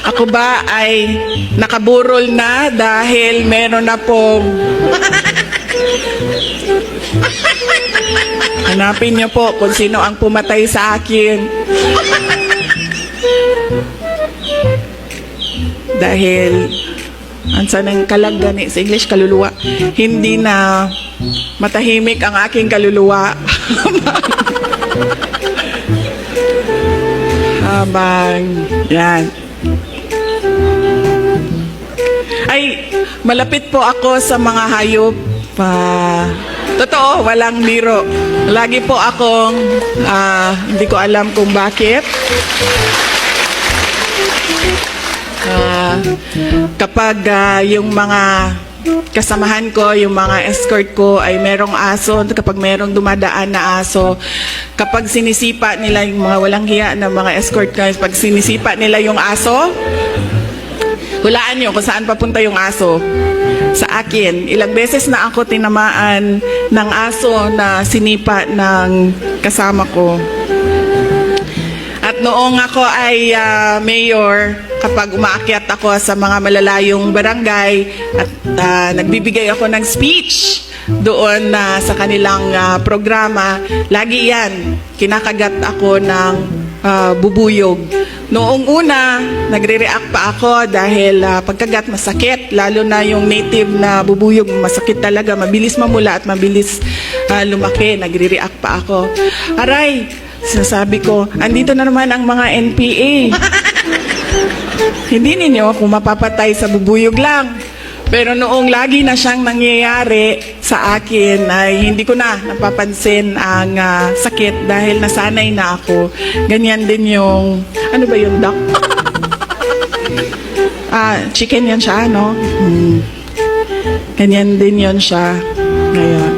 Ako ba ay nakaburol na dahil meron na pong... Hanapin niyo po kung sino ang pumatay sa akin. Dahil, ansa ng kalag gani sa English, kaluluwa. Hindi na matahimik ang aking kaluluwa. Habang, yan. Ay, malapit po ako sa mga hayop. Totoo, walang biro. Lagi po akong, hindi ko alam kung bakit. Kapag yung mga kasamahan ko, yung mga escort ko ay merong aso, kapag merong dumadaan na aso, kapag sinisipa nila yung mga walang hiya na mga escort ko, pag sinisipa nila yung aso, hulaan nyo kung saan papunta yung aso. Sa akin, ilang beses na ako tinamaan ng aso na sinipa ng kasama ko. At noong ako ay mayor, kapag umaakyat ako sa mga malalayong barangay at nagbibigay ako ng speech doon sa kanilang programa, lagi yan, kinakagat ako ng bubuyog. Noong una, nagre-react pa ako dahil pagkagat masakit, lalo na yung native na bubuyog, masakit talaga, mabilis mamula at mabilis lumaki, nagre-react pa ako. Aray, sinasabi ko, andito na naman ang mga NPA. Hindi ninyo ako mapapatay sa bubuyog lang. Pero noong lagi na siyang nangyayari sa akin ay hindi ko na napapansin ang sakit dahil nasanay na ako. Ganyan din yung, ano ba yung duck? Chicken yan siya, no? Ganyan din yun siya. Ngayon.